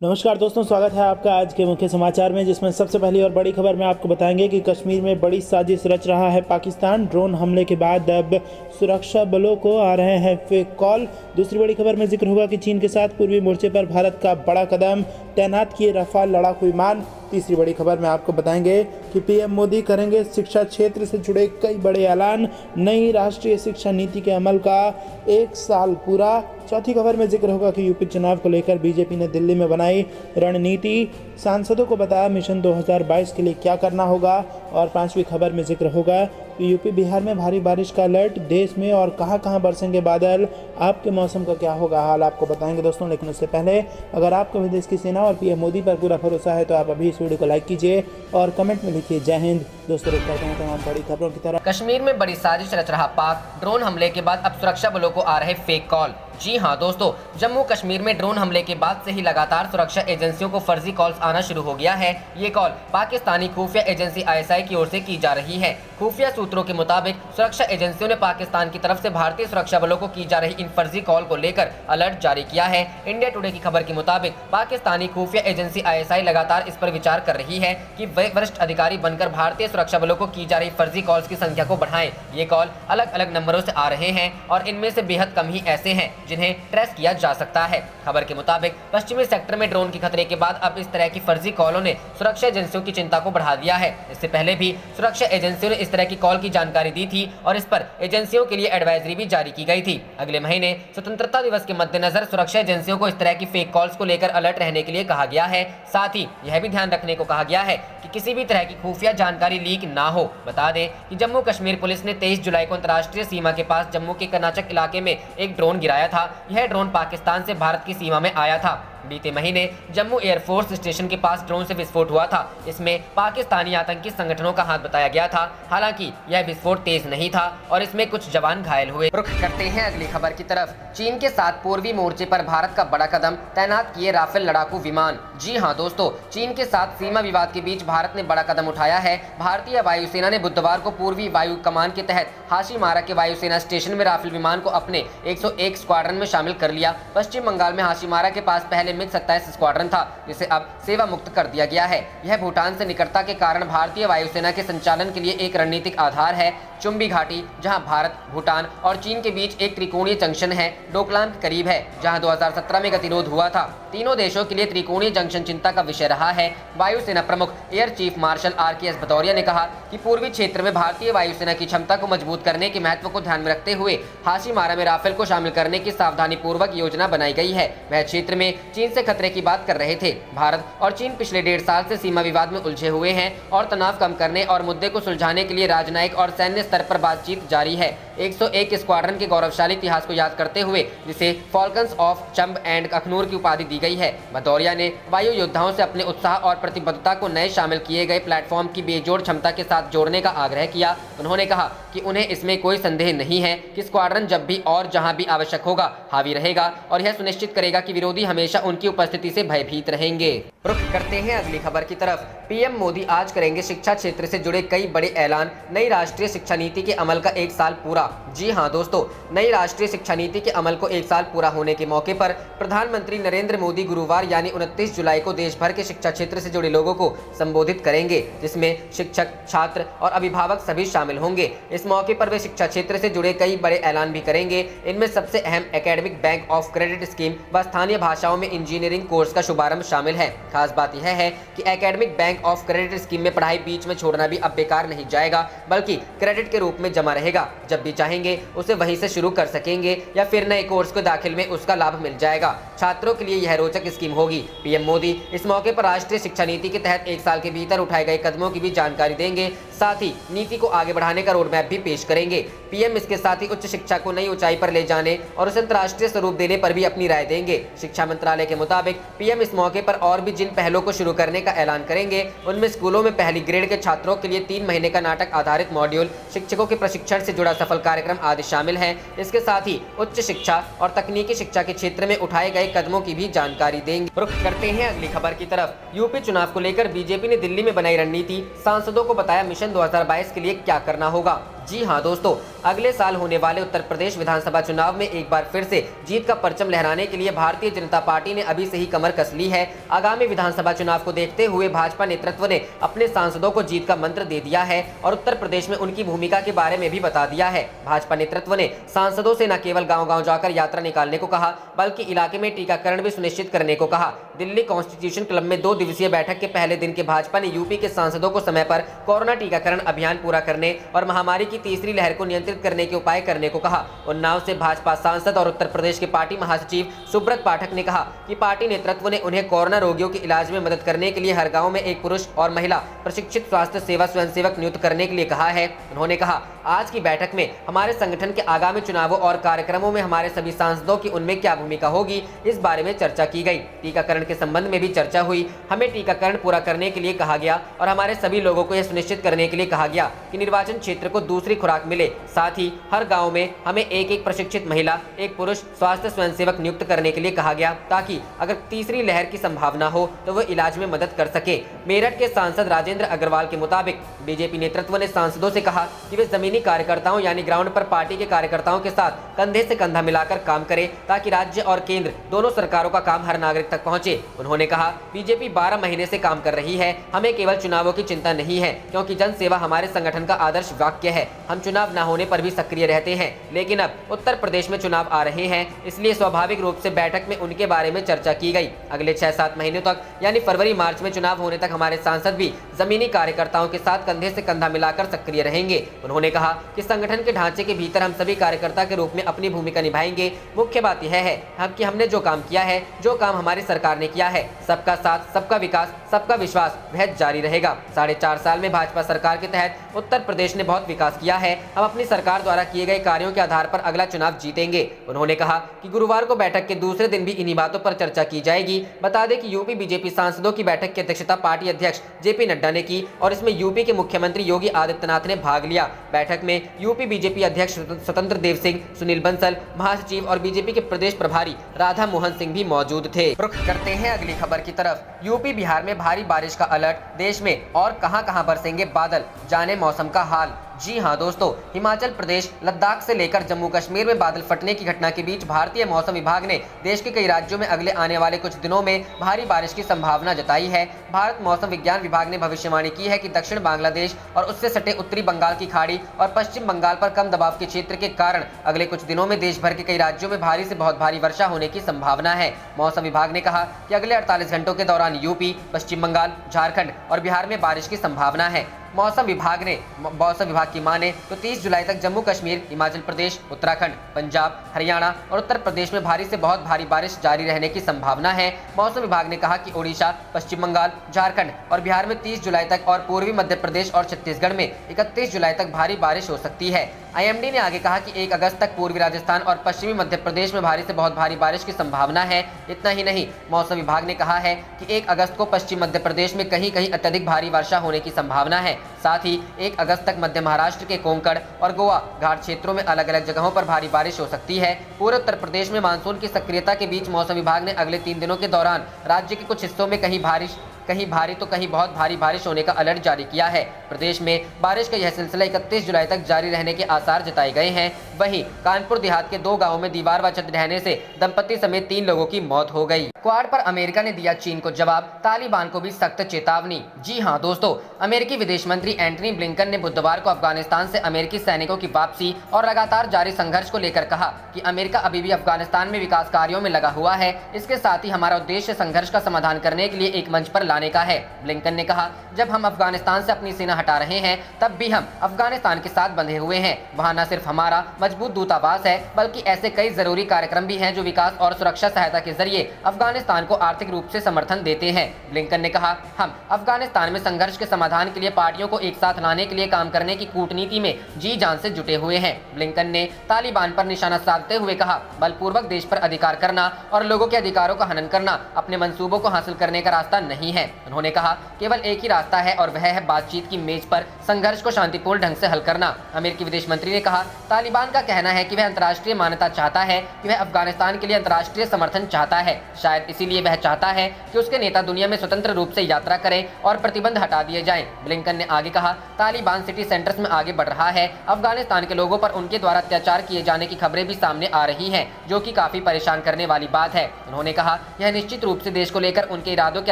नमस्कार दोस्तों, स्वागत है आपका आज के मुख्य समाचार में, जिसमें सबसे पहली और बड़ी खबर में आपको बताएंगे कि कश्मीर में बड़ी साजिश रच रहा है पाकिस्तान। ड्रोन हमले के बाद अब सुरक्षा बलों को आ रहे हैं फेक कॉल। दूसरी बड़ी खबर में जिक्र होगा कि चीन के साथ पूर्वी मोर्चे पर भारत का बड़ा कदम, तैनात किए रफाल लड़ाकू विमान। तीसरी बड़ी खबर में आपको बताएंगे कि पीएम मोदी करेंगे शिक्षा क्षेत्र से जुड़े कई बड़े ऐलान, नई राष्ट्रीय शिक्षा नीति के अमल का 1 साल पूरा। चौथी खबर में जिक्र होगा कि यूपी चुनाव को लेकर बीजेपी ने दिल्ली में बनाई रणनीति, सांसदों को बताया मिशन 2022 के लिए क्या करना होगा। और पांचवी खबर में जिक्र होगा कि यूपी बिहार में भारी बारिश का अलर्ट, देश में और कहां बरसेंगे बादल, आपके मौसम का क्या होगा हाल, आपको बताएंगे दोस्तों। लेकिन उससे पहले अगर आपको भी देश की सेना और पीएम मोदी पर पूरा भरोसा है तो आप अभी इस वीडियो को लाइक कीजिए और कमेंट में लिखिए जय हिंद। दोस्तों, रुक करते हैं तमाम बड़ी खबरों की तरफ। कश्मीर में बड़ी साजिश रच रहा पाक, ड्रोन हमले के बाद अब सुरक्षा बलों को आ रहे फेक कॉल। जी हां दोस्तों, जम्मू कश्मीर में ड्रोन हमले के बाद से ही लगातार सुरक्षा एजेंसियों को फर्जी कॉल्स आना शुरू हो गया है। ये कॉल पाकिस्तानी खुफिया एजेंसी आईएसआई की ओर से की जा रही है। खुफिया सूत्रों के मुताबिक सुरक्षा एजेंसियों ने पाकिस्तान की तरफ से भारतीय सुरक्षा बलों को की जा रही इन फर्जी कॉल को लेकर अलर्ट जारी किया है। इंडिया टुडे की खबर के मुताबिक पाकिस्तानी खुफिया एजेंसी आईएसआई लगातार इस पर विचार कर रही है कि वे वरिष्ठ अधिकारी बनकर भारतीय सुरक्षा बलों को की जा रही फर्जी कॉल्स की संख्या को बढ़ाएं। ये कॉल अलग अलग नंबरों से आ रहे हैं और इनमें से बेहद कम ही ऐसे हैं जिन्हें ट्रेस किया जा सकता है। खबर के मुताबिक पश्चिमी सेक्टर में ड्रोन के खतरे के बाद अब इस तरह की फर्जी कॉलों ने सुरक्षा एजेंसियों की चिंता को बढ़ा दिया है। इससे पहले भी सुरक्षा एजेंसियों ने इस तरह की कॉल की जानकारी दी थी और इस पर एजेंसियों के लिए एडवाइजरी भी जारी की गई थी। अगले महीने स्वतंत्रता दिवस के मद्देनजर सुरक्षा एजेंसियों को इस तरह की फेक कॉल्स को लेकर अलर्ट रहने के लिए कहा गया है। साथ ही यह भी ध्यान रखने को कहा गया है कि किसी भी तरह की खुफिया जानकारी लीक ना हो। बता दें कि जम्मू कश्मीर पुलिस ने 23 जुलाई को अंतर्राष्ट्रीय सीमा के पास जम्मू के कर्नाचक इलाके में एक ड्रोन गिराया था। यह ड्रोन पाकिस्तान से भारत की सीमा में आया था। बीते महीने जम्मू एयरफोर्स स्टेशन के पास ड्रोन से विस्फोट हुआ था। इसमें पाकिस्तानी आतंकी संगठनों का हाथ बताया गया था। हालांकि यह विस्फोट तेज नहीं था और इसमें कुछ जवान घायल हुए। रुख करते हैं अगली खबर की तरफ। चीन के साथ पूर्वी मोर्चे पर भारत का बड़ा कदम, तैनात किए राफेल लड़ाकू विमान। जी हां दोस्तों, चीन के साथ सीमा विवाद के बीच भारत ने बड़ा कदम उठाया है। भारतीय वायुसेना ने बुधवार को पूर्वी वायु कमान के तहत हाशीमारा के वायुसेना स्टेशन में राफेल विमान को अपने 101 स्क्वाड्रन में शामिल कर लिया। पश्चिम बंगाल में हाशीमारा के पास पहले मिग 27 स्क्वाड्रन था, जिसे अब सेवा मुक्त कर दिया गया है। यह भूटान से निकटता के कारण भारतीय वायुसेना के संचालन के लिए एक रणनीतिक आधार है। चुम्बी घाटी, जहां भारत, भूटान और चीन के बीच एक त्रिकोणीय जंक्शन है, डोकलाम के करीब है, जहां 2017 में गतिरोध हुआ था। तीनों देशों के लिए त्रिकोणीय जंक्शन चिंता का विषय रहा है। वायुसेना प्रमुख air chief marshal RKS Bhadauria ने कहा कि पूर्वी क्षेत्र में भारतीय वायुसेना की क्षमता को मजबूत करने के महत्व को ध्यान में रखते हुए हाशीमारा में राफेल को शामिल करने की सावधानी पूर्वक योजना बनाई गई है। वह क्षेत्र में चीन से खतरे की बात कर रहे थे। भारत और चीन पिछले 1.5 साल से सीमा विवाद में उलझे हुए हैं और तनाव कम करने और मुद्दे को सुलझाने के लिए राजनयिक और सैन्य स्तर पर बातचीत जारी है। 101 स्क्वाड्रन के गौरवशाली इतिहास को याद करते हुए जिसे फॉल्कन्स ऑफ चंब एंड अखनूर की उपाधि दी गई है। भदौरिया ने वायु योद्धाओं से अपने उत्साह और प्रतिबद्धता को नए शामिल किए गए प्लेटफॉर्म की बेजोड़ क्षमता के साथ जोड़ने का आग्रह किया। उन्होंने कहा कि उन्हें इसमें कोई संदेह नहीं है कि स्क्वाड्रन जब भी और जहां भी आवश्यक होगा हावी रहेगा और यह सुनिश्चित करेगा कि विरोधी हमेशा उनकी उपस्थिति से भयभीत रहेंगे। रुख करते हैं अगली खबर की तरफ। पीएम मोदी आज करेंगे शिक्षा क्षेत्र से जुड़े कई बड़े ऐलान, नई राष्ट्रीय शिक्षा नीति के अमल का 1 साल पूरा। जी हां दोस्तों, नई राष्ट्रीय शिक्षा नीति के अमल को 1 साल पूरा होने के मौके पर प्रधानमंत्री नरेंद्र मोदी गुरुवार यानी 29 जुलाई को देश भर के शिक्षा क्षेत्र से जुड़े लोगों को संबोधित करेंगे, जिसमें शिक्षक, छात्र और अभिभावक सभी शामिल होंगे। इस मौके पर वे शिक्षा क्षेत्र से जुड़े कई बड़े ऐलान भी करेंगे। इनमें सबसे अहम academic bank of credit scheme व स्थानीय भाषाओं में इंजीनियरिंग कोर्स का शुभारंभ शामिल है। खास बात यह है कि academic bank of credit scheme में पढ़ाई बीच में छोड़ना भी अब बेकार नहीं जाएगा, बल्कि क्रेडिट के रूप में जमा रहेगा। जब भी चाहेंगे उसे वहीं से शुरू कर सकेंगे या फिर नए कोर्स को दाखिल में उसका लाभ मिल जाएगा। छात्रों के लिए यह रोचक स्कीम होगी। पीएम मोदी इस मौके पर राष्ट्रीय शिक्षा नीति के तहत 1 साल के भीतर उठाए गए कदमों की भी जानकारी देंगे। साथ ही नीति को आगे बढ़ाने का रोड मैप भी पेश करेंगे। पीएम इसके साथ ही उच्च शिक्षा को नई ऊंचाई पर ले जाने और उसे अंतर्राष्ट्रीय स्वरूप देने पर भी अपनी राय देंगे। शिक्षा मंत्रालय के मुताबिक पीएम इस मौके पर और भी जिन पहलों को शुरू करने का ऐलान करेंगे उनमें स्कूलों में पहली ग्रेड के छात्रों के लिए 3 महीने का नाटक आधारित मॉड्यूल, शिक्षकों के प्रशिक्षण से जुड़ा सफल कार्यक्रम आदि शामिल हैं। इसके साथ ही उच्च शिक्षा और तकनीकी शिक्षा के क्षेत्र में उठाए गए कदमों की भी जानकारी देंगे। रुख करते हैं अगली खबर की तरफ। यूपी चुनाव को लेकर बीजेपी ने दिल्ली में बनाई रणनीति, सांसदों को बताया मिशन 2022 के लिए क्या करना होगा। जी हां दोस्तों, अगले साल होने वाले उत्तर प्रदेश विधानसभा चुनाव में एक बार फिर से जीत का परचम लहराने के लिए भारतीय जनता पार्टी ने अभी से ही कमर कस ली है। आगामी विधानसभा चुनाव को देखते हुए भाजपा नेतृत्व ने अपने सांसदों को जीत का मंत्र दे दिया है और उत्तर प्रदेश में उनकी भूमिका के बारे में भी बता दिया है। भाजपा नेतृत्व ने सांसदों से न केवल गाँव-गाँव जाकर यात्रा निकालने को कहा, बल्कि इलाके में टीकाकरण भी सुनिश्चित करने को कहा। दिल्ली कॉन्स्टिट्यूशन क्लब में 2 दिवसीय बैठक के पहले दिन के भाजपा ने यूपी के सांसदों को समय पर कोरोना टीकाकरण अभियान पूरा करने और महामारी की तीसरी लहर को नियंत्रित करने के उपाय करने को कहा। उन्नाव से भाजपा सांसद और उत्तर प्रदेश के पार्टी महासचिव सुब्रत पाठक ने कहा कि पार्टी नेतृत्व ने उन्हें कोरोना रोगियों के इलाज में मदद करने के लिए हर गाँव में एक पुरुष और महिला प्रशिक्षित स्वास्थ्य सेवा स्वयंसेवक नियुक्त करने के लिए कहा है। उन्होंने कहा, आज की बैठक में हमारे संगठन के आगामी चुनावों और कार्यक्रमों में हमारे सभी सांसदों की उनमें क्या भूमिका होगी, इस बारे में चर्चा की गई। टीकाकरण के संबंध में भी चर्चा हुई। हमें टीकाकरण पूरा करने के लिए कहा गया और हमारे सभी लोगों को यह सुनिश्चित करने के लिए कहा गया कि निर्वाचन क्षेत्र को दूसरी खुराक मिले। साथ ही हर गांव में हमें एक प्रशिक्षित महिला, एक पुरुष स्वास्थ्य स्वयंसेवक नियुक्त करने के लिए कहा गया, ताकि अगर तीसरी लहर की संभावना हो तो वह इलाज में मदद कर सके। मेरठ के सांसद राजेंद्र अग्रवाल के मुताबिक बीजेपी नेतृत्व ने सांसदों से कहा कि वे जमीनी कार्यकर्ताओं यानी ग्राउंड पर पार्टी के कार्यकर्ताओं के साथ कंधे से कंधा मिलाकर काम करे, ताकि राज्य और केंद्र दोनों सरकारों का काम हर नागरिक तक पहुंचे। उन्होंने कहा, बीजेपी 12 महीने से काम कर रही है, हमें केवल चुनावों की चिंता नहीं है, क्योंकि जन सेवा हमारे संगठन का आदर्श वाक्य है। हम चुनाव न होने पर भी सक्रिय रहते हैं, लेकिन अब उत्तर प्रदेश में चुनाव आ रहे हैं, इसलिए स्वाभाविक रूप से बैठक में उनके बारे में चर्चा की गई। अगले 6-7 महीनों तक यानी फरवरी मार्च में चुनाव होने तक हमारे सांसद भी जमीनी कार्यकर्ताओं के साथ कंधे से कंधा मिलाकर सक्रिय रहेंगे। उन्होंने कहा कि संगठन के ढांचे के भीतर हम सभी कार्यकर्ता के रूप में अपनी भूमिका निभाएंगे। मुख्य बात यह है कि हमने जो काम किया है, जो काम हमारी सरकार ने किया है, सबका साथ, सबका विकास, सबका विश्वास, वह जारी रहेगा। 4.5 साल में भाजपा सरकार के तहत उत्तर प्रदेश ने बहुत विकास किया है। हम अपनी सरकार द्वारा किए गए कार्यों के आधार पर अगला चुनाव जीतेंगे। उन्होंने कहा कि गुरुवार को बैठक के दूसरे दिन भी इन्हीं बातों पर चर्चा की जाएगी। बता दें कि यूपी बीजेपी सांसदों की बैठक की अध्यक्षता पार्टी अध्यक्ष जेपी नड्डा ने की और इसमें यूपी के मुख्यमंत्री योगी आदित्यनाथ ने भाग लिया। बैठक में यूपी बीजेपी अध्यक्ष स्वतंत्र देव सिंह, सुनील बंसल, महासचिव और बीजेपी के प्रदेश प्रभारी राधा मोहन सिंह भी मौजूद थे। रुख करते हैं अगली खबर की तरफ। यूपी बिहार में भारी बारिश का अलर्ट, देश में और कहां बरसेंगे बादल, जाने मौसम का हाल। जी हां दोस्तों, हिमाचल प्रदेश, लद्दाख से लेकर जम्मू कश्मीर में बादल फटने की घटना के बीच भारतीय मौसम विभाग ने देश के कई राज्यों में अगले आने वाले कुछ दिनों में भारी बारिश की संभावना जताई है। भारत मौसम विज्ञान विभाग ने भविष्यवाणी की है कि दक्षिण बांग्लादेश और उससे सटे उत्तरी बंगाल की खाड़ी और पश्चिम बंगाल पर कम दबाव के क्षेत्र के कारण अगले कुछ दिनों में देश भर के कई राज्यों में भारी से बहुत भारी वर्षा होने की संभावना है। मौसम विभाग ने कहा कि अगले 48 घंटों के दौरान यूपी, पश्चिम बंगाल, झारखंड और बिहार में बारिश की संभावना है। मौसम विभाग की माने तो 30 जुलाई तक जम्मू कश्मीर, हिमाचल प्रदेश, उत्तराखंड, पंजाब, हरियाणा और उत्तर प्रदेश में भारी से बहुत भारी बारिश जारी रहने की संभावना है। मौसम विभाग ने कहा कि ओडिशा, पश्चिम बंगाल, झारखंड और बिहार में 30 जुलाई तक और पूर्वी मध्य प्रदेश और छत्तीसगढ़ में 31 जुलाई तक भारी बारिश हो सकती है। आईएमडी ने आगे कहा कि 1 अगस्त तक पूर्वी राजस्थान और पश्चिमी मध्य प्रदेश में भारी से बहुत भारी बारिश की संभावना है। इतना ही नहीं, मौसम विभाग ने कहा है कि 1 अगस्त को पश्चिम मध्य प्रदेश में कहीं कहीं अत्यधिक भारी वर्षा होने की संभावना है। साथ ही 1 अगस्त तक मध्य महाराष्ट्र के कोंकण और गोवा घाट क्षेत्रों में अलग अलग जगहों पर भारी बारिश हो सकती है। पूरे उत्तर प्रदेश में मानसून की सक्रियता के बीच मौसम विभाग ने अगले 3 दिनों के दौरान राज्य के कुछ हिस्सों में कहीं भारी तो कहीं बहुत भारी बारिश होने का अलर्ट जारी किया है। प्रदेश में बारिश का यह सिलसिला 31 जुलाई तक जारी रहने के आसार जताए गए हैं। वहीं कानपुर देहात के 2 गांवों में दीवार व छत ढहने से दंपति समेत 3 लोगों की मौत हो गई। क्वाड पर अमेरिका ने दिया चीन को जवाब, तालिबान को भी सख्त चेतावनी। जी हां दोस्तों, अमेरिकी विदेश मंत्री एंटनी ब्लिंकन ने बुधवार को अफगानिस्तान से अमेरिकी सैनिकों की वापसी और लगातार जारी संघर्ष को लेकर कहा कि अमेरिका अभी भी अफगानिस्तान में विकास कार्यों में लगा हुआ है। इसके साथ ही हमारा उद्देश्य संघर्ष का समाधान करने के लिए एक मंच पर लाने का है। ब्लिंकन ने कहा, जब हम अफगानिस्तान से अपनी सेना हटा रहे हैं तब भी हम अफगानिस्तान के साथ बंधे हुए हैं। वहां न सिर्फ हमारा मजबूत दूतावास है, बल्कि ऐसे कई जरूरी कार्यक्रम भी हैं जो विकास और सुरक्षा सहायता के जरिए अफगानिस्तान को आर्थिक रूप से समर्थन देते हैं। ब्लिंकन ने कहा, हम अफगानिस्तान में संघर्ष के समाधान के लिए पार्टियों को एक साथ लाने के लिए काम करने की कूटनीति में जी जान से जुटे हुए हैं। ब्लिंकन ने तालिबान पर निशाना साधते हुए कहा, बलपूर्वक देश पर अधिकार करना और लोगों के अधिकारों का हनन करना अपने मंसूबों को हासिल करने का रास्ता नहीं है। हैं। उन्होंने कहा, केवल एक ही रास्ता है और वह है बातचीत की मेज पर संघर्ष को शांतिपूर्ण ढंग से हल करना। अमेरिकी विदेश मंत्री ने कहा, तालिबान का कहना है कि वह अंतर्राष्ट्रीय मान्यता चाहता है, कि वह अफगानिस्तान के लिए अंतर्राष्ट्रीय समर्थन चाहता है। शायद इसीलिए वह चाहता है कि उसके नेता दुनिया में स्वतंत्र रूप से यात्रा करें और प्रतिबंध हटा दिए जाएं। ब्लिंकन ने आगे कहा, तालिबान सिटी सेंटर्स में आगे बढ़ रहा है। अफगानिस्तान के लोगों पर उनके द्वारा अत्याचार किए जाने की खबरें भी सामने आ रही हैं, जो कि काफी परेशान करने वाली बात है। उन्होंने कहा, यह निश्चित रूप से देश को लेकर उनके इरादों के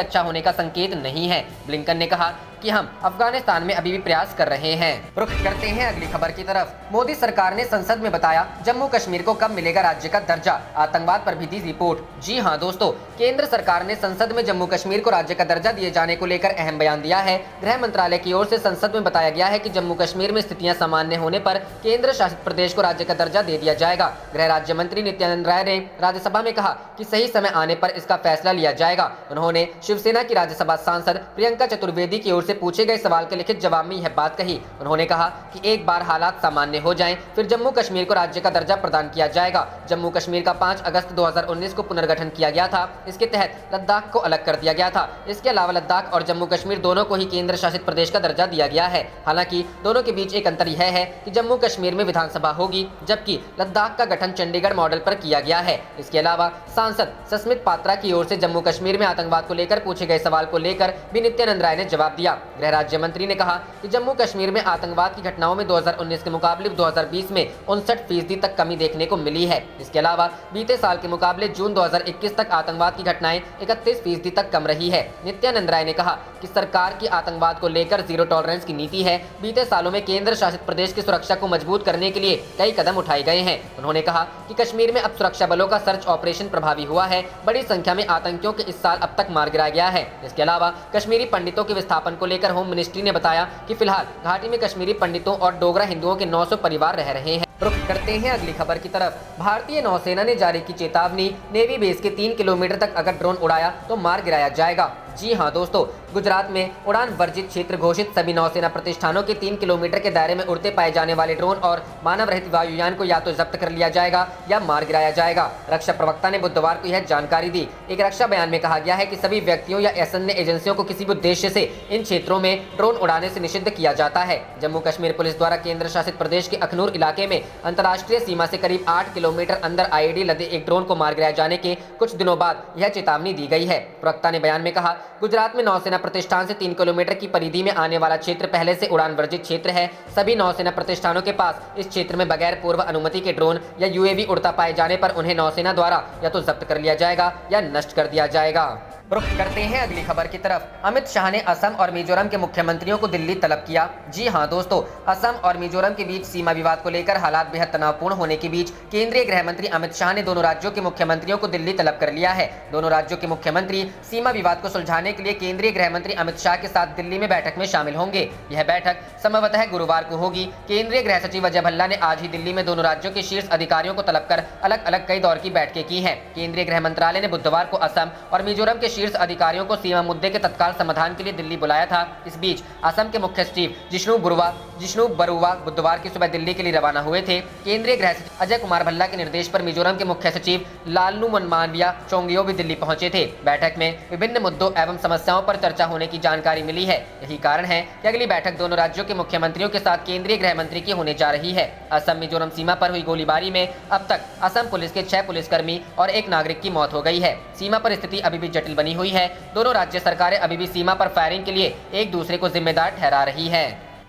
अच्छा होने का संकेत नहीं है। ब्लिंकन ने कहा कि हम अफगानिस्तान में अभी भी प्रयास कर रहे हैं। रुख करते हैं अगली खबर की तरफ। मोदी सरकार ने संसद में बताया, जम्मू कश्मीर को कब मिलेगा राज्य का दर्जा, आतंकवाद पर भी दी रिपोर्ट। जी हां दोस्तों, केंद्र सरकार ने संसद में जम्मू कश्मीर को राज्य का दर्जा दिए जाने को लेकर अहम बयान दिया है। गृह मंत्रालय की ओर से संसद में बताया गया है कि जम्मू कश्मीर में स्थितियां सामान्य होने पर केंद्र शासित प्रदेश को राज्य का दर्जा दे दिया जाएगा। गृह राज्य मंत्री नित्यानंद राय ने राज्यसभा में कहा कि सही समय आने पर इसका फैसला लिया जाएगा। उन्होंने शिवसेना की राज्यसभा सांसद प्रियंका चतुर्वेदी की ओर से पूछे गए सवाल के लिखित जवाब में यह बात कही। उन्होंने कहा कि एक बार हालात सामान्य हो जाएं, फिर जम्मू कश्मीर को राज्य का दर्जा प्रदान किया जाएगा। जम्मू कश्मीर का 5 अगस्त 2019 को पुनर्गठन किया गया था। इसके तहत लद्दाख को अलग कर दिया गया था। इसके अलावा लद्दाख और जम्मू कश्मीर दोनों को ही केंद्र शासित प्रदेश का दर्जा दिया गया है। हालांकि दोनों के बीच एक अंतर यह है कि जम्मू कश्मीर में विधानसभा होगी, जबकि लद्दाख का गठन चंडीगढ़ मॉडल पर किया गया है। इसके अलावा सांसद सस्मित पात्रा की ओर से जम्मू कश्मीर में आतंकवाद को लेकर पूछे गए सवाल को लेकर भी नित्यानंद राय ने जवाब दिया। गृह राज्य मंत्री ने कहा कि जम्मू कश्मीर में आतंकवाद की घटनाओं में 2019 के मुकाबले 2020 में 59% तक कमी देखने को मिली है। इसके अलावा बीते साल के मुकाबले जून 2021 तक आतंकवाद की घटनाएं 31% तक कम रही है। नित्यानंद राय ने कहा कि सरकार की आतंकवाद को लेकर जीरो टॉलरेंस की नीति है। बीते सालों में केंद्र शासित प्रदेश की सुरक्षा को मजबूत करने के लिए कई कदम उठाए गए हैं। उन्होंने कहा कि कश्मीर में अब सुरक्षा बलों का सर्च ऑपरेशन प्रभावी हुआ है। बड़ी संख्या में आतंकियों के इस साल अब तक मार गिराया गया है। इसके अलावा कश्मीरी पंडितों के विस्थापन को लेकर होम मिनिस्ट्री ने बताया कि फिलहाल घाटी में कश्मीरी पंडितों और डोगरा हिंदुओं के 900 परिवार रह रहे हैं। रुख करते हैं अगली खबर की तरफ। भारतीय नौसेना ने जारी की चेतावनी, नेवी बेस के 3 किलोमीटर तक अगर ड्रोन उड़ाया तो मार गिराया जाएगा। जी हां दोस्तों, गुजरात में उड़ान वर्जित क्षेत्र घोषित सभी नौसेना प्रतिष्ठानों के 3 किलोमीटर के दायरे में उड़ते पाए जाने वाले ड्रोन और मानव रहित वायुयान को या तो जब्त कर लिया जाएगा या मार गिराया जाएगा। रक्षा प्रवक्ता ने बुधवार को यह जानकारी दी। एक रक्षा बयान में कहा गया है कि सभी व्यक्तियों या ऐसे एजेंसियों को किसी भी उद्देश्य से इन क्षेत्रों में ड्रोन उड़ाने से निषिद्ध किया जाता है। जम्मू कश्मीर पुलिस द्वारा केंद्र शासित प्रदेश के अखनूर इलाके में अंतर्राष्ट्रीय सीमा से करीब 8 किलोमीटर अंदर आईईडी लदे एक ड्रोन को मार गिराए जाने के कुछ दिनों बाद यह चेतावनी दी गई है। प्रवक्ता ने बयान में कहा, गुजरात में नौसेना प्रतिष्ठान से 3 किलोमीटर की परिधि में आने वाला क्षेत्र पहले से उड़ान वर्जित क्षेत्र है। सभी नौसेना प्रतिष्ठानों के पास इस क्षेत्र में बगैर पूर्व अनुमति के ड्रोन या यूएवी उड़ता पाए जाने पर उन्हें नौसेना द्वारा या तो जब्त कर लिया जाएगा या नष्ट कर दिया जाएगा। रुख करते हैं अगली खबर की तरफ। अमित शाह ने असम और मिजोरम के मुख्यमंत्रियों को दिल्ली तलब किया। जी हां दोस्तों, असम और मिजोरम के बीच सीमा विवाद को लेकर हालात बेहद तनावपूर्ण होने के बीच केंद्रीय गृह मंत्री अमित शाह ने दोनों राज्यों के मुख्यमंत्रियों को दिल्ली तलब कर लिया है। दोनों राज्यों के मुख्यमंत्री सीमा विवाद को सुलझाने के लिए केंद्रीय गृह मंत्री अमित शाह के साथ दिल्ली में बैठक में शामिल होंगे। यह बैठक संभवतः गुरुवार को होगी। केंद्रीय गृह सचिव अजय भल्ला ने आज ही दिल्ली में दोनों राज्यों के शीर्ष अधिकारियों को तलब कर अलग अलग कई दौर की बैठकें की हैं। केंद्रीय गृह मंत्रालय ने बुधवार को असम और मिजोरम के शीर्ष अधिकारियों को सीमा मुद्दे के तत्काल समाधान के लिए दिल्ली बुलाया था। इस बीच असम के मुख्य सचिव जिष्णु बरुवा बुधवार की सुबह दिल्ली के लिए रवाना हुए थे। केंद्रीय गृह सचिव अजय कुमार भल्ला के निर्देश पर मिजोरम के मुख्य सचिव लालनू मनमाविया चोंगियो भी दिल्ली पहुंचे थे। बैठक में विभिन्न मुद्दों एवं समस्याओं पर चर्चा होने की जानकारी मिली है। यही कारण है कि अगली बैठक दोनों राज्यों के मुख्यमंत्रियों के साथ केंद्रीय गृह मंत्री की होने जा रही है। असम मिजोरम सीमा पर हुई गोलीबारी में अब तक असम पुलिस के 6 पुलिसकर्मी और 1 नागरिक की मौत हो गई है। सीमा पर स्थिति अभी भी जटिल बनी हुई है। दोनों राज्य सरकारें अभी भी सीमा पर फायरिंग के लिए एक दूसरे को जिम्मेदार ठहरा रही है।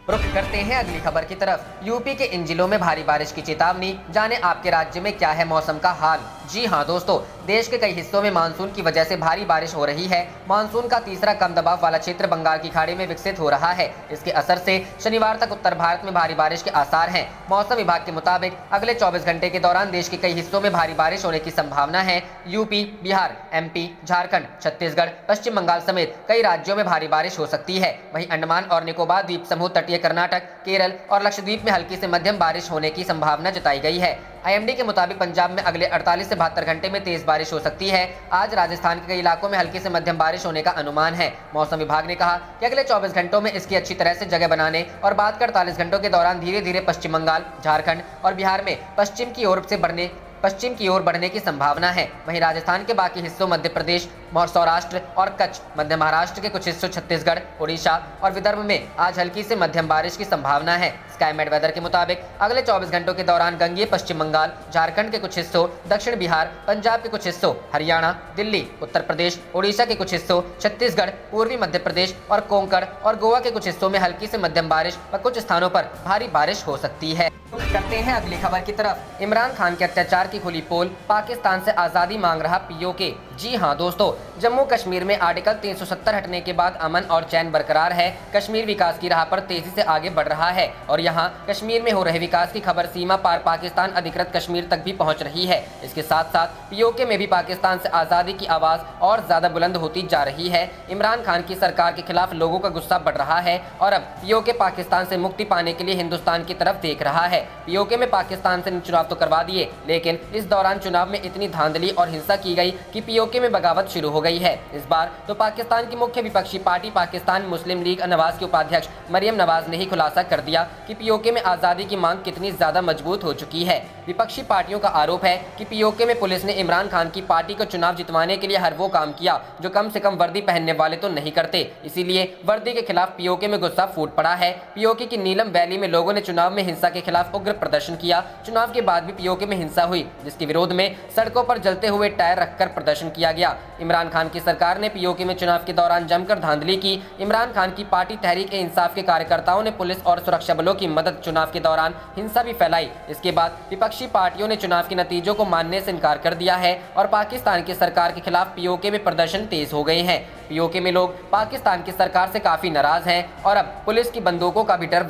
रुख करते हैं अगली खबर की तरफ। यूपी के इन जिलों में भारी बारिश की चेतावनी, जाने आपके राज्य में क्या है मौसम का हाल। जी हां दोस्तों, देश के कई हिस्सों में मानसून की वजह से भारी बारिश हो रही है। मानसून का तीसरा कम दबाव वाला क्षेत्र बंगाल की खाड़ी में विकसित हो रहा है। इसके असर से शनिवार तक उत्तर भारत में भारी बारिश के आसार हैं। मौसम विभाग के मुताबिक अगले 24 घंटे के दौरान देश के कई हिस्सों में भारी बारिश होने की संभावना है। यूपी, बिहार, एमपी, झारखंड, छत्तीसगढ़, पश्चिम बंगाल समेत कई राज्यों में भारी बारिश हो सकती है। वहीं अंडमान और निकोबार द्वीप समूह, तटीय कर्नाटक, केरल और लक्षद्वीप में हल्की से मध्यम बारिश होने की संभावना जताई गई है। आईएमडी के मुताबिक पंजाब में अगले 48 से 72 घंटे में तेज बारिश हो सकती है। आज राजस्थान के कई इलाकों में हल्की से मध्यम बारिश होने का अनुमान है। मौसम विभाग ने कहा कि अगले 24 घंटों में इसकी अच्छी तरह से जगह बनाने और बाद के 48 घंटों के दौरान धीरे धीरे पश्चिम बंगाल, झारखंड और बिहार में पश्चिम की ओर से बढ़ने पश्चिम की ओर बढ़ने की संभावना है। वहीं राजस्थान के बाकी हिस्सों, मध्य प्रदेश और सौराष्ट्र और कच्छ, मध्य महाराष्ट्र के कुछ हिस्सों, छत्तीसगढ़, उड़ीसा और विदर्भ में आज हल्की से मध्यम बारिश की संभावना है। स्काईमेट वेदर के मुताबिक अगले 24 घंटों के दौरान गंगीय पश्चिम बंगाल, झारखंड के कुछ हिस्सों, दक्षिण बिहार, पंजाब के कुछ हिस्सों, हरियाणा, दिल्ली, उत्तर प्रदेश, उड़ीसा के कुछ हिस्सों, छत्तीसगढ़, पूर्वी मध्य प्रदेश और कोंकण और गोवा के कुछ हिस्सों में हल्की से मध्यम बारिश व कुछ स्थानों पर भारी बारिश हो सकती है। करते हैं अगली खबर की तरफ। इमरान खान के अत्याचार की खुली पोल, पाकिस्तान से आज़ादी मांग रहा पीओके। जी हां दोस्तों, जम्मू कश्मीर में आर्टिकल 370 हटने के बाद अमन और चैन बरकरार है। कश्मीर विकास की राह पर तेजी से आगे बढ़ रहा है और यहां कश्मीर में हो रहे विकास की खबर सीमा पार पाकिस्तान अधिकृत कश्मीर तक भी पहुंच रही है। इसके साथ साथ पीओके में भी पाकिस्तान से आज़ादी की आवाज़ और ज्यादा बुलंद होती जा रही है। इमरान खान की सरकार के खिलाफ लोगों का गुस्सा बढ़ रहा है और अब पीओके पाकिस्तान से मुक्ति पाने के लिए हिंदुस्तान की तरफ देख रहा है। पीओके में पाकिस्तान से चुनाव तो करवा दिए, लेकिन इस दौरान चुनाव में इतनी धांधली और हिंसा की गई कि पीओके में बगावत शुरू हो गई है। इस बार तो पाकिस्तान की मुख्य विपक्षी पार्टी पाकिस्तान मुस्लिम लीग नवाज के उपाध्यक्ष मरियम नवाज ने ही खुलासा कर दिया कि पीओके में आज़ादी की मांग कितनी ज्यादा मजबूत हो चुकी है। विपक्षी पार्टियों का आरोप है कि पीओके में पुलिस ने इमरान खान की पार्टी को चुनाव जितवाने के लिए हर वो काम किया जो कम से कम वर्दी पहनने वाले तो नहीं करते। इसीलिए वर्दी के खिलाफ पीओके में गुस्सा फूट पड़ा है। पीओके की नीलम वैली में लोगों ने चुनाव में हिंसा के खिलाफ उग्र प्रदर्शन किया। चुनाव के बाद भी पीओके में हिंसा हुई, जिसके विरोध में सड़कों पर जलते हुए टायर रखकर प्रदर्शन किया गया। इमरान खान की सरकार ने पीओके में चुनाव के दौरान जमकर धांधली की। इमरान खान की पार्टी तहरीक ए इंसाफ के कार्यकर्ताओं ने पुलिस और सुरक्षा बलों की मदद चुनाव के दौरान हिंसा भी फैलाई। इसके बाद विपक्षी पार्टियों ने चुनाव के नतीजों को मानने से इनकार कर दिया है और पाकिस्तान की सरकार के खिलाफ पीओके में प्रदर्शन तेज हो गए हैं। पीओके में लोग पाकिस्तान की सरकार से काफी नाराज हैं और अब पुलिस की बंदूकों का भी डर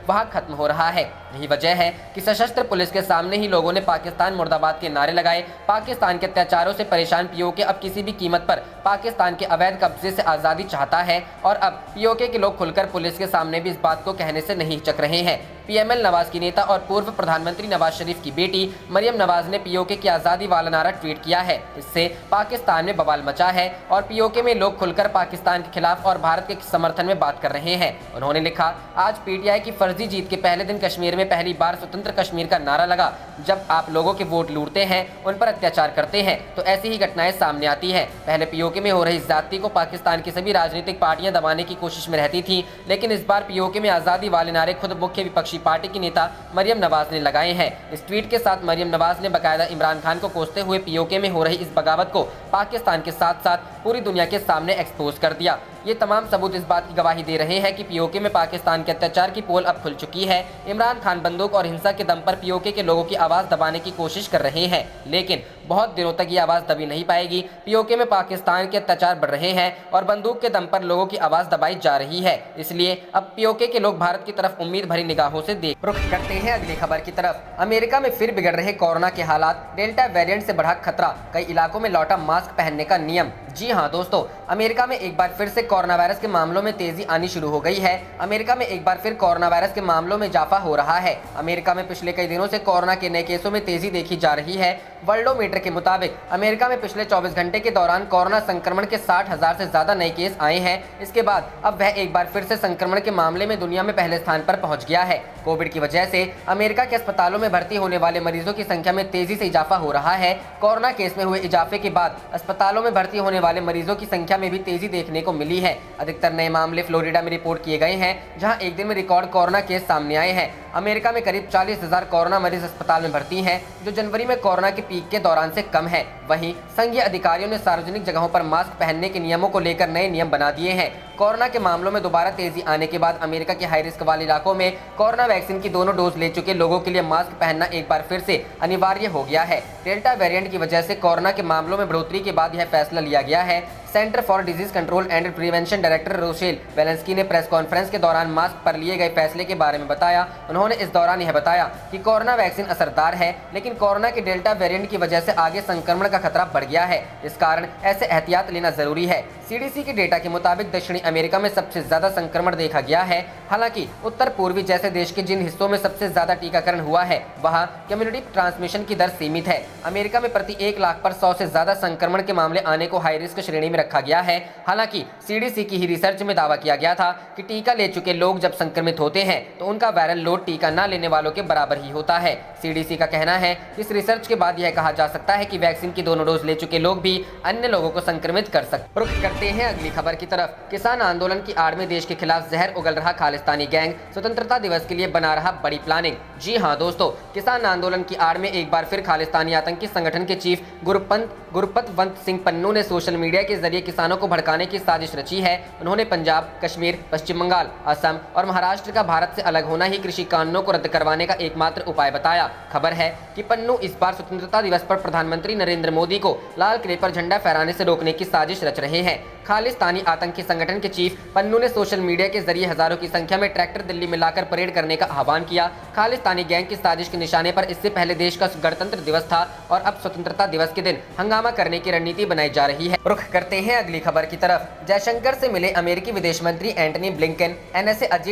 वहाँ खत्म हो रहा है। यही वजह है कि सशस्त्र पुलिस के सामने ही लोगों ने पाकिस्तान मुर्दाबाद के नारे लगाए। पाकिस्तान के अत्याचारों से परेशान पीओके अब किसी भी कीमत पर पाकिस्तान के अवैध कब्जे से आज़ादी चाहता है और अब पीओके के लोग खुलकर पुलिस के सामने भी इस बात को कहने से नहीं हिचक रहे हैं। पीएमएल नवाज की नेता और पूर्व प्रधानमंत्री नवाज शरीफ की बेटी मरियम नवाज ने पीओके की आज़ादी वाला नारा ट्वीट किया है। इससे पाकिस्तान में बवाल मचा है और पीओके में लोग खुलकर पाकिस्तान के खिलाफ और भारत के समर्थन में बात कर रहे हैं। उन्होंने लिखा, आज पीटीआई की फर्जी जीत के पहले दिन कश्मीर में पहली बार स्वतंत्र कश्मीर का नारा लगा। जब आप लोगों के वोट लूटते हैं, उन पर अत्याचार करते हैं, तो ऐसी ही घटनाएं सामने आती हैं। पहले पीओके में हो रही ज्यादती को पाकिस्तान की सभी राजनीतिक पार्टियां दबाने की कोशिश में रहती थी, लेकिन इस बार पीओके में आज़ादी वाले नारे खुद मुख्य विपक्षी पार्टी की नेता मरियम नवाज ने लगाए हैं। इस ट्वीट के साथ मरियम नवाज ने बाकायदा इमरान खान को कोसते हुए पीओके में हो रही इस बगावत को पाकिस्तान के साथ साथ पूरी दुनिया के सामने एक्सपोज कर दिया। ये तमाम सबूत इस बात की गवाही दे रहे हैं कि पीओके में पाकिस्तान के अत्याचार की पोल अब खुल चुकी है। इमरान खान बंदूक और हिंसा के दम पर पीओके के लोगों की आवाज़ दबाने की कोशिश कर रहे हैं, लेकिन बहुत दिनों तक ये आवाज़ दबी नहीं पाएगी। पीओके में पाकिस्तान के अत्याचार बढ़ रहे हैं और बंदूक के दम पर लोगों की आवाज़ दबाई जा रही है। इसलिए अब पीओके के लोग भारत की तरफ उम्मीद भरी निगाहों से देख रुख करते हैं अगली खबर की तरफ। अमेरिका में फिर बिगड़ रहे कोरोना के हालात, डेल्टा वेरिएंट से बढ़ा खतरा, कई इलाकों में लौटा मास्क पहनने का नियम। जी हाँ दोस्तों, अमेरिका में एक बार फिर से कोरोना वायरस के मामलों में तेजी आनी शुरू हो गई है। अमेरिका में एक बार फिर कोरोना वायरस के मामलों में इजाफा हो रहा है। अमेरिका में पिछले कई दिनों से कोरोना के नए केसों में तेजी देखी जा रही है। वर्ल्डोमीटर के मुताबिक अमेरिका में पिछले 24 घंटे के दौरान कोरोना संक्रमण के 60,000 से ज्यादा नए केस आए हैं। इसके बाद अब वह एक बार फिर से संक्रमण के मामले में दुनिया में पहले स्थान पर पहुंच गया है। कोविड की वजह से अमेरिका के अस्पतालों में भर्ती होने वाले मरीजों की संख्या में तेजी से इजाफा हो रहा है। कोरोना केस में हुए इजाफे के बाद अस्पतालों में भर्ती होने वाले मरीजों की संख्या में भी तेजी देखने को मिली है। अधिकतर नए मामले फ्लोरिडा में रिपोर्ट किए गए हैं, जहां एक दिन में रिकॉर्ड कोरोना केस सामने आए हैं। अमेरिका में करीब 40,000 कोरोना मरीज अस्पताल में भर्ती हैं, जो जनवरी में कोरोना के पीक के दौरान से कम है। वहीं संघीय अधिकारियों ने सार्वजनिक जगहों पर मास्क पहनने के नियमों को लेकर नए नियम बना दिए हैं। कोरोना के मामलों में दोबारा तेजी आने के बाद अमेरिका के हाई रिस्क वाले इलाकों में कोरोना वैक्सीन की दोनों डोज ले चुके लोगों के लिए मास्क पहनना एक बार फिर से अनिवार्य हो गया है। डेल्टा वेरिएंट की वजह से कोरोना के मामलों में बढ़ोतरी के बाद यह फैसला लिया गया है। Center for Disease Control and Prevention director Rochelle Walensky ने प्रेस कॉन्फ्रेंस के दौरान मास्क पर लिए गए फैसले के बारे में बताया। उन्होंने इस दौरान यह बताया कि कोरोना वैक्सीन असरदार है, लेकिन कोरोना के डेल्टा वेरिएंट की वजह से आगे संक्रमण का खतरा बढ़ गया है। इस कारण ऐसे एहतियात लेना जरूरी है। सीडीसी के डेटा के मुताबिक दक्षिणी अमेरिका में सबसे ज्यादा संक्रमण देखा गया है। हालांकि उत्तर पूर्वी जैसे देश के जिन हिस्सों में सबसे ज्यादा टीकाकरण हुआ है वहां कम्युनिटी ट्रांसमिशन की दर सीमित है। अमेरिका में प्रति 1 लाख पर 100 से ज्यादा संक्रमण के मामले आने को हाई रिस्क श्रेणी में रखा गया है। हालांकि सीडीसी की ही रिसर्च में दावा किया गया था कि टीका ले चुके लोग जब संक्रमित होते हैं तो उनका वायरल लोड टीका न लेने वालों के बराबर ही होता है। सीडीसी का कहना है कि इस रिसर्च के बाद यह कहा जा सकता है कि वैक्सीन की दोनों डोज ले चुके लोग भी अन्य लोगों को संक्रमित कर सकते। रुख करते हैं अगली खबर की तरफ। किसान आंदोलन की आड़ में देश के खिलाफ जहर उगल रहा खालिस्तानी गैंग स्वतंत्रता दिवस के लिए बना रहा बड़ी प्लानिंग। जी हां दोस्तों, किसान आंदोलन की आड़ में एक बार फिर खालिस्तानी आतंकी संगठन के चीफ गुरपतवंत सिंह पन्नू ने सोशल मीडिया के जरिए किसानों को भड़काने की साजिश रची है। उन्होंने पंजाब, कश्मीर, पश्चिम बंगाल, असम और महाराष्ट्र का भारत से अलग होना ही कृषि कानूनों को रद्द करवाने का एकमात्र उपाय बताया। खबर है कि पन्नू इस बार स्वतंत्रता दिवस पर प्रधानमंत्री नरेंद्र मोदी को लाल किले पर झंडा फहराने से रोकने की साजिश रच रहे हैं। खालिस्तानी आतंकी संगठन के चीफ पन्नू ने सोशल मीडिया के जरिए हजारों की संख्या में ट्रैक्टर दिल्ली में लाकर परेड करने का आह्वान किया। खालिस्तानी गैंग की साजिश के निशाने पर इससे पहले देश का गणतंत्र दिवस था और अब स्वतंत्रता दिवस के दिन हंगामा करने की रणनीति बनाई जा रही है। रुख करते हैं अगली खबर की तरफ। जयशंकर से मिले अमेरिकी विदेश मंत्री एंटनी ब्लिंकन। एनएसए अजीत